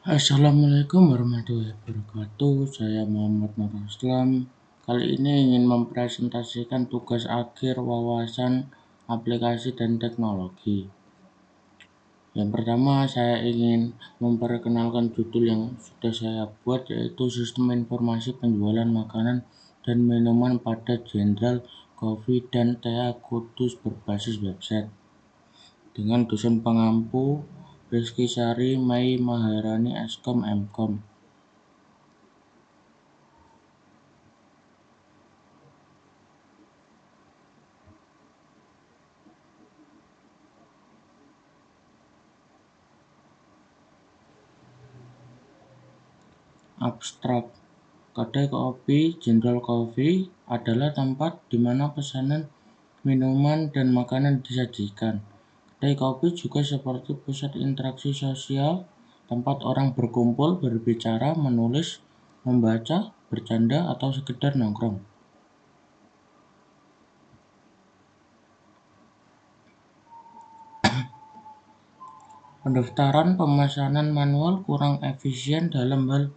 Assalamualaikum warahmatullahi wabarakatuh. Saya Muhammad Nur Aslam. Kali ini ingin mempresentasikan tugas akhir wawasan aplikasi dan teknologi. Yang pertama, saya ingin memperkenalkan judul yang sudah saya buat, yaitu Sistem Informasi Penjualan Makanan dan Minuman pada Jenderal Coffee dan Tea Kudus berbasis website. Dengan dosen pengampu Rizky Sari Mai Maharani Eskom Mkom. Abstrak. Kedai kopi Jenderal Coffee adalah tempat di mana pesanan minuman dan makanan disajikan. Kedai kopi juga seperti pusat interaksi sosial, tempat orang berkumpul, berbicara, menulis, membaca, bercanda, atau sekedar nongkrong. Pendaftaran pemesanan manual kurang efisien dalam hal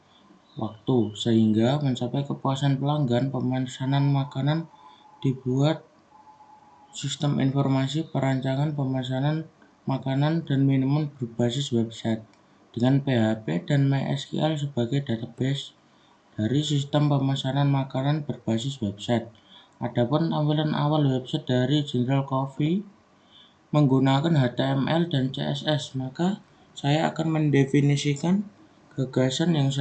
waktu, sehingga mencapai kepuasan pelanggan. Pemesanan makanan dibuat sistem informasi perancangan pemesanan makanan dan minuman berbasis website dengan PHP dan MySQL sebagai database dari sistem pemesanan makanan berbasis website. Adapun tampilan awal website dari Jenderal Coffee menggunakan HTML dan CSS, maka saya akan mendefinisikan gagasan yang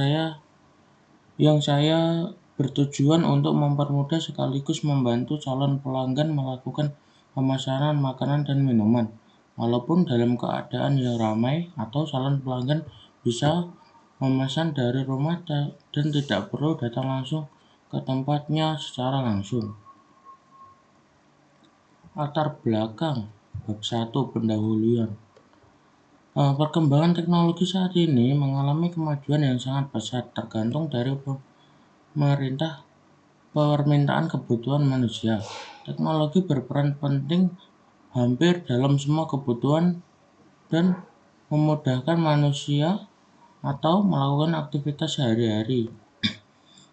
saya bertujuan untuk mempermudah sekaligus membantu calon pelanggan melakukan pemesanan makanan dan minuman, walaupun dalam keadaan yang ramai atau calon pelanggan bisa memesan dari rumah dan tidak perlu datang langsung ke tempatnya secara langsung. Latar belakang bab 1 pendahuluan. Perkembangan teknologi saat ini mengalami kemajuan yang sangat pesat tergantung dari permintaan kebutuhan manusia. Teknologi berperan penting hampir dalam semua kebutuhan dan memudahkan manusia atau melakukan aktivitas sehari-hari,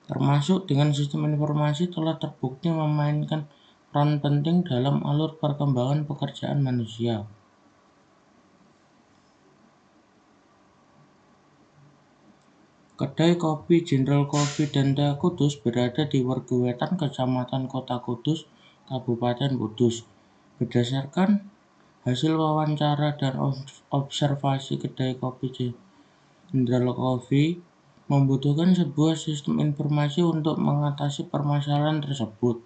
termasuk dengan sistem informasi telah terbukti memainkan peran penting dalam alur perkembangan pekerjaan manusia. Kedai kopi Jenderal Coffee dan Tea Kudus berada di Werkwetan, Kecamatan Kota Kudus, Kabupaten Kudus. Berdasarkan hasil wawancara dan observasi, kedai kopi Jenderal Coffee membutuhkan sebuah sistem informasi untuk mengatasi permasalahan tersebut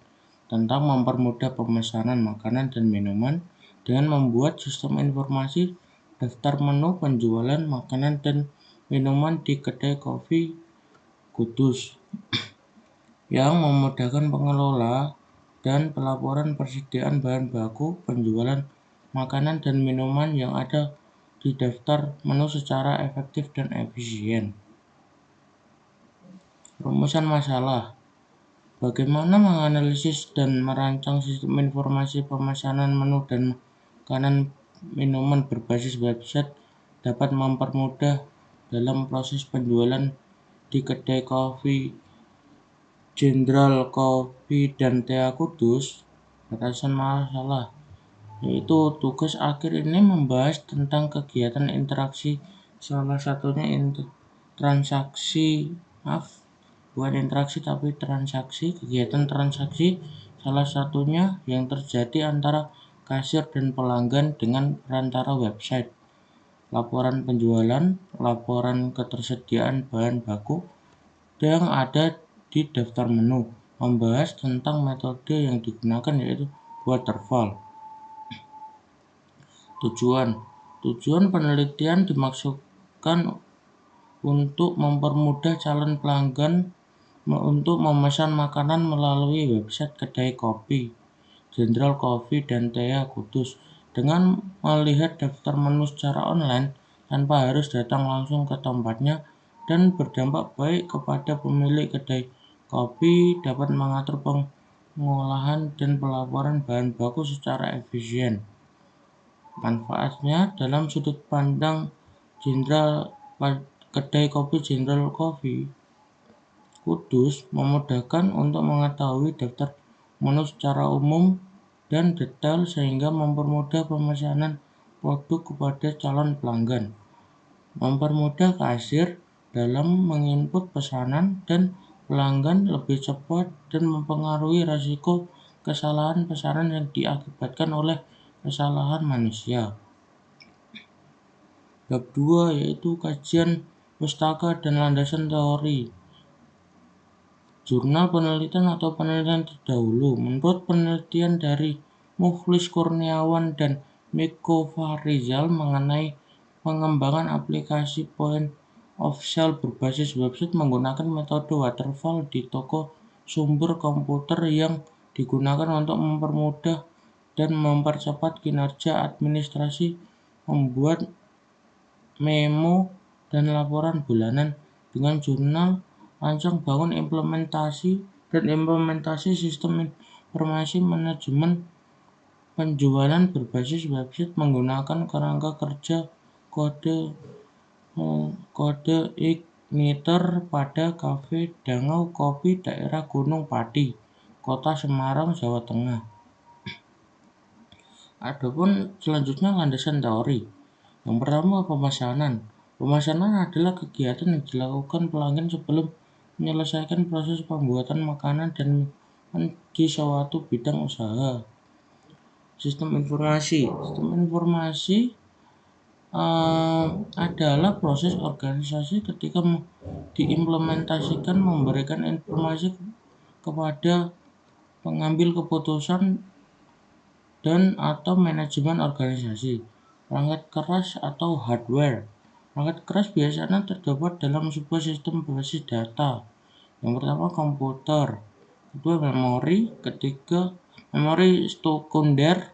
tentang mempermudah pemesanan makanan dan minuman dengan membuat sistem informasi daftar menu penjualan makanan dan minuman di kedai kopi Kudus yang memudahkan pengelola dan pelaporan persediaan bahan baku, penjualan makanan dan minuman yang ada di daftar menu secara efektif dan efisien. Rumusan masalah. Bagaimana menganalisis dan merancang sistem informasi pemesanan menu dan makanan minuman berbasis website dapat mempermudah dalam proses penjualan di kedai kopi Jenderal Coffee dan Tea Kudus. Batasan masalah, yaitu tugas akhir ini membahas tentang kegiatan interaksi, salah satunya kegiatan transaksi salah satunya yang terjadi antara kasir dan pelanggan dengan perantara website. Laporan penjualan, laporan ketersediaan bahan baku yang ada di daftar menu, membahas tentang metode yang digunakan yaitu waterfall. Tujuan penelitian dimaksudkan untuk mempermudah calon pelanggan untuk memesan makanan melalui website kedai kopi Jenderal Coffee dan Tea Kudus dengan melihat daftar menu secara online tanpa harus datang langsung ke tempatnya, dan berdampak baik kepada pemilik kedai kopi dapat mengatur pengolahan dan pelaporan bahan baku secara efisien. Manfaatnya dalam sudut pandang Jenderal kedai kopi General Coffee Kudus memudahkan untuk mengetahui daftar menu secara umum dan detail sehingga mempermudah pemesanan produk kepada calon pelanggan, mempermudah kasir dalam menginput pesanan dan pelanggan lebih cepat dan mempengaruhi risiko kesalahan pesanan yang diakibatkan oleh kesalahan manusia. Bab 2 yaitu kajian pustaka dan landasan teori. Jurnal penelitian atau penelitian terdahulu. Menurut penelitian dari Mukhlis Kurniawan dan Miko Farizal mengenai pengembangan aplikasi point of sale berbasis website menggunakan metode waterfall di toko sumber komputer yang digunakan untuk mempermudah dan mempercepat kinerja administrasi, membuat memo dan laporan bulanan dengan jurnal, rancang bangun implementasi sistem informasi manajemen penjualan berbasis website menggunakan kerangka kerja kode Igniter pada Cafe Dangau Kopi daerah Gunung Pati, Kota Semarang, Jawa Tengah. Adapun selanjutnya landasan teori. Yang pertama pemesanan. Pemesanan adalah kegiatan yang dilakukan pelanggan sebelum menyelesaikan proses pembuatan makanan dan di suatu bidang usaha. Sistem informasi. Sistem informasi adalah proses organisasi ketika diimplementasikan memberikan informasi kepada pengambil keputusan dan atau manajemen organisasi. Perangkat keras atau hardware. Perangkat keras biasanya terdapat dalam sebuah sistem berbasis data. Yang pertama komputer, kedua memori, ketiga memori sekunder,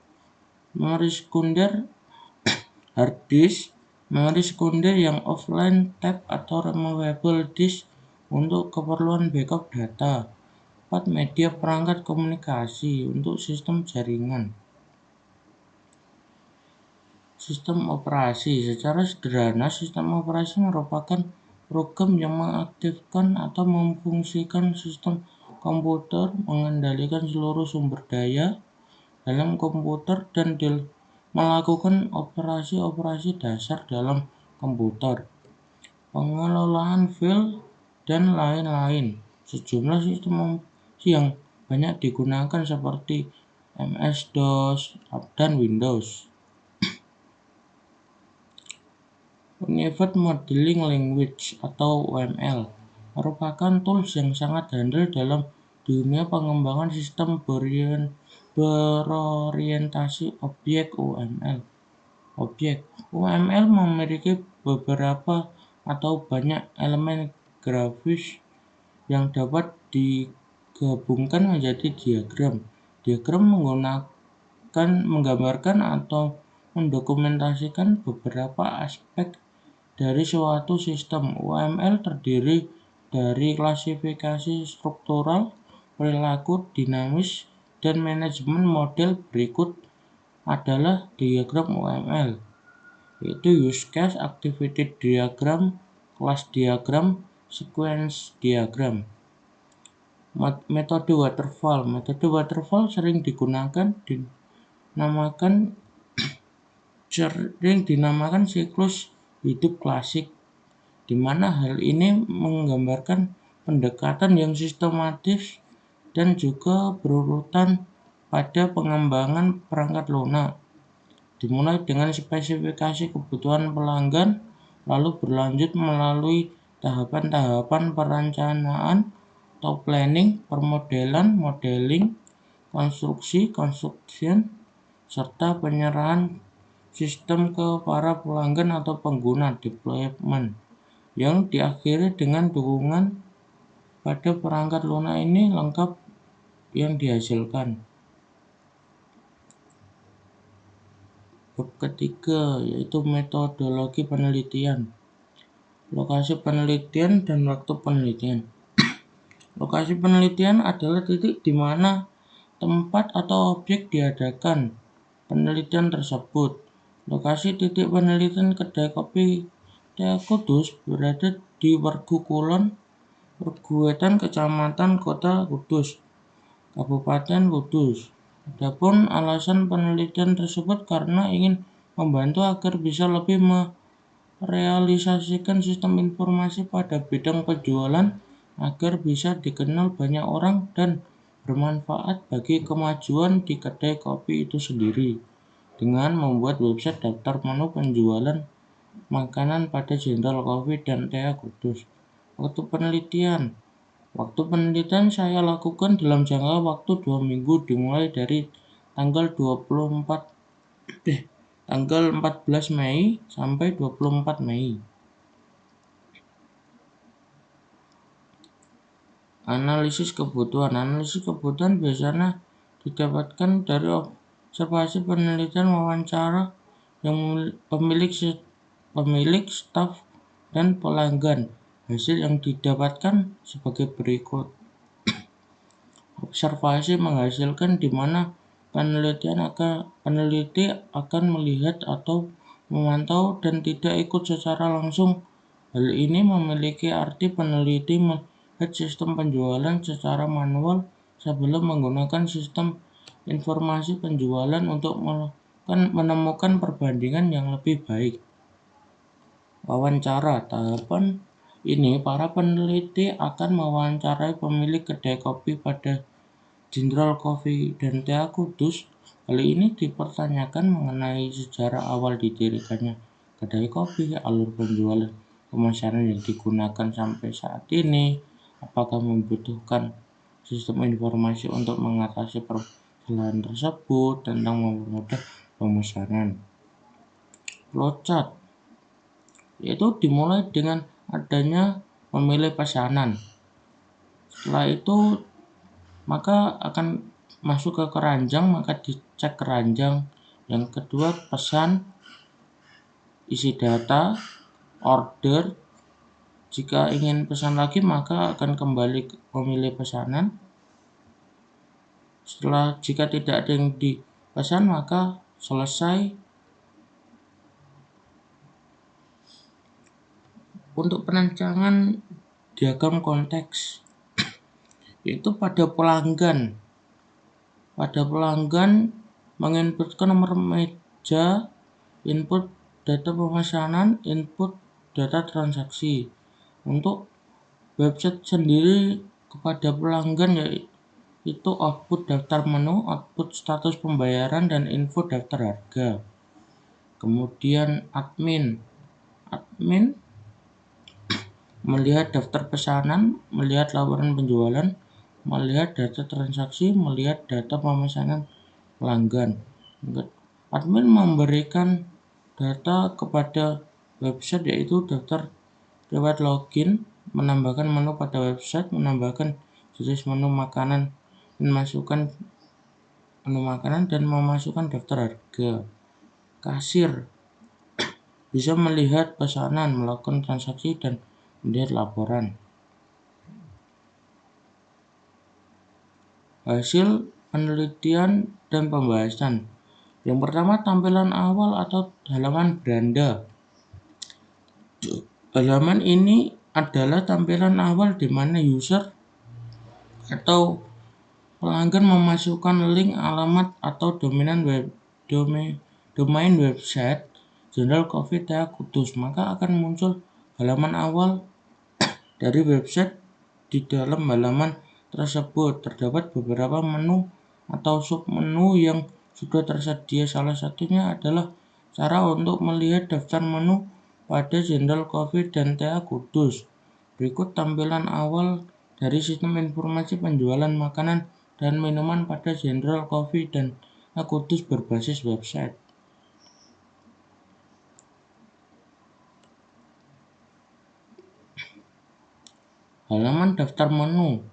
hard disk, memori sekunder yang offline tape atau removable disk untuk keperluan backup data. 4. Media perangkat komunikasi untuk sistem jaringan. Sistem operasi. Secara sederhana, sistem operasi merupakan program yang mengaktifkan atau memfungsikan sistem komputer, mengendalikan seluruh sumber daya dalam komputer dan melakukan operasi-operasi dasar dalam komputer, pengelolaan file, dan lain-lain. Sejumlah sistem yang banyak digunakan seperti MS-DOS dan Windows. Unified Modeling Language atau UML merupakan tools yang sangat handal dalam dunia pengembangan sistem berorientasi objek UML memiliki beberapa atau banyak elemen grafis yang dapat digabungkan menjadi diagram. Diagram menggambarkan atau mendokumentasikan beberapa aspek dari suatu sistem. UML terdiri dari klasifikasi struktural, perilaku, dinamis, dan manajemen model. Berikut adalah diagram UML, yaitu use case, activity diagram, class diagram, sequence diagram. Metode waterfall. Metode waterfall sering dinamakan siklus hidup klasik, di mana hal ini menggambarkan pendekatan yang sistematis dan juga berurutan pada pengembangan perangkat lunak, dimulai dengan spesifikasi kebutuhan pelanggan, lalu berlanjut melalui tahapan-tahapan perencanaan atau planning, permodelan, modeling, construction, serta penyerahan sistem ke para pelanggan atau pengguna, deployment, yang diakhiri dengan dukungan pada perangkat lunak ini lengkap yang dihasilkan. Bab ketiga yaitu metodologi penelitian. Lokasi penelitian dan waktu penelitian. Lokasi penelitian adalah titik di mana tempat atau objek diadakan penelitian tersebut. Lokasi titik penelitian kedai kopi Tea Kudus berada di Wergu Kulon, Wergu Wetan, Kecamatan Kota Kudus, Kabupaten Kudus. Adapun alasan penelitian tersebut karena ingin membantu agar bisa lebih merealisasikan sistem informasi pada bidang penjualan agar bisa dikenal banyak orang dan bermanfaat bagi kemajuan di kedai kopi itu sendiri dengan membuat website daftar menu penjualan makanan pada Jenderal Coffee dan Tea Kudus. Waktu penelitian saya lakukan dalam jangka waktu 2 minggu dimulai dari tanggal 14 Mei sampai 24 Mei. Analisis kebutuhan biasanya didapatkan dari observasi penelitian wawancara yang pemilik, staf, dan pelanggan. Hasil yang didapatkan sebagai berikut. Observasi menghasilkan di mana peneliti akan melihat atau memantau dan tidak ikut secara langsung. Hal ini memiliki arti peneliti melihat sistem penjualan secara manual sebelum menggunakan sistem informasi penjualan untuk menemukan perbandingan yang lebih baik. Wawancara. Tahapan ini para peneliti akan mewawancarai pemilik kedai kopi pada Jenderal Coffee dan Tea Kudus. Hal ini dipertanyakan mengenai sejarah awal didirikannya kedai kopi, alur penjualan, pemesanan yang digunakan sampai saat ini, apakah membutuhkan sistem informasi untuk mengatasi permasalahan tersebut, tentang mempermudah pemesanan. Flowchart yaitu dimulai dengan adanya memilih pesanan. Setelah itu maka akan masuk ke keranjang, maka dicek keranjang. Yang kedua pesan, isi data, order. Jika ingin pesan lagi maka akan kembali memilih pesanan. Jika tidak ada yang dipesan maka selesai. Untuk perancangan diagram konteks yaitu pada pelanggan menginputkan nomor meja, input data pemesanan, input data transaksi. Untuk website sendiri kepada pelanggan yaitu output daftar menu, output status pembayaran, dan info daftar harga. Kemudian admin melihat daftar pesanan, melihat laporan penjualan, melihat data transaksi, melihat data pemesanan pelanggan. Admin memberikan data kepada website yaitu daftar lewat login, menambahkan menu pada website, menambahkan jenis menu makanan dan masukkan menu makanan dan memasukkan daftar harga. Kasir bisa melihat pesanan, melakukan transaksi, dan melihat laporan. Hasil penelitian dan pembahasan. Yang pertama, tampilan awal atau halaman beranda. Halaman ini adalah tampilan awal di mana user atau pelanggan memasukkan link, alamat, atau domain website Jenderal Coffee Tea Kudus, maka akan muncul halaman awal dari website. Di dalam halaman tersebut terdapat beberapa menu atau submenu yang sudah tersedia. Salah satunya adalah cara untuk melihat daftar menu pada Jenderal Coffee dan Tea Kudus. Berikut tampilan awal dari sistem informasi penjualan makanan dan minuman pada Jenderal Coffee dan Tea Kudus berbasis website. Halaman daftar menu.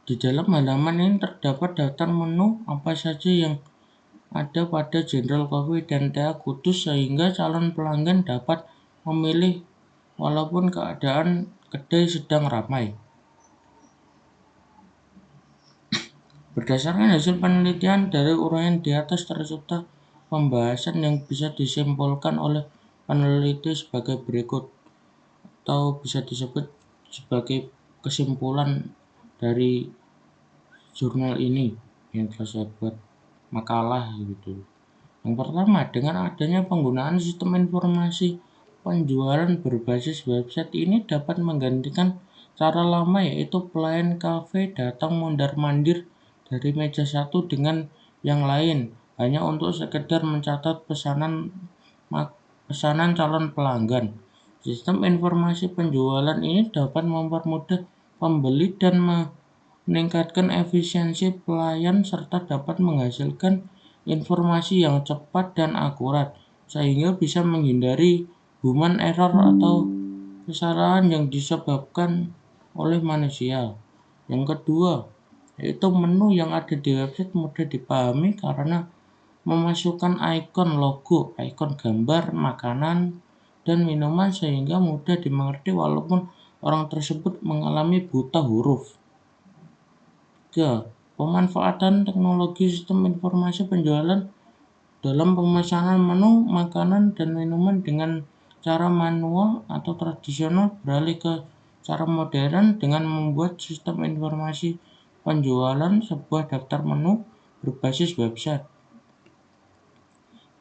Di dalam halaman ini terdapat daftar menu apa saja yang ada pada Jenderal Coffee dan Tea Kudus sehingga calon pelanggan dapat memilih walaupun keadaan kedai sedang ramai. Berdasarkan hasil penelitian dari uraian di atas tercipta pembahasan yang bisa disimpulkan oleh peneliti sebagai berikut. atau bisa disebut sebagai kesimpulan dari jurnal ini yang telah saya buat makalah gitu. Yang pertama, dengan adanya penggunaan sistem informasi penjualan berbasis website ini dapat menggantikan cara lama, yaitu pelayan kafe datang mondar-mandir dari meja satu dengan yang lain hanya untuk sekedar mencatat pesanan calon pelanggan. Sistem informasi penjualan ini dapat mempermudah pembeli dan meningkatkan efisiensi pelayan serta dapat menghasilkan informasi yang cepat dan akurat, sehingga bisa menghindari human error atau kesalahan yang disebabkan oleh manusia. Yang kedua, yaitu menu yang ada di website mudah dipahami karena memasukkan ikon logo, ikon gambar makanan dan minuman sehingga mudah dimengerti walaupun orang tersebut mengalami buta huruf. 3. Pemanfaatan teknologi sistem informasi penjualan dalam pemesanan menu makanan dan minuman dengan cara manual atau tradisional beralih ke cara modern dengan membuat sistem informasi penjualan sebuah daftar menu berbasis website.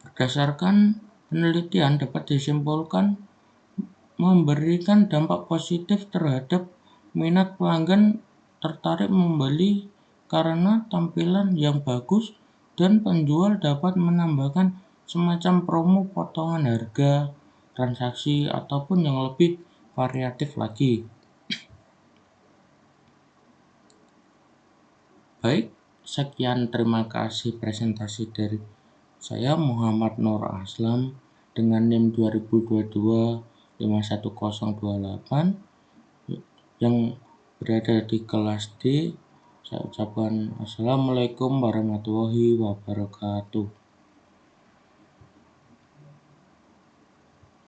Berdasarkan penelitian dapat disimpulkan memberikan dampak positif terhadap minat pelanggan tertarik membeli karena tampilan yang bagus dan penjual dapat menambahkan semacam promo potongan harga, transaksi, ataupun yang lebih variatif lagi. Baik, sekian terima kasih presentasi dari saya Muhammad Nur Aslam dengan NIM 2022 51028 yang berada di kelas D. Saya ucapkan Assalamualaikum warahmatullahi wabarakatuh.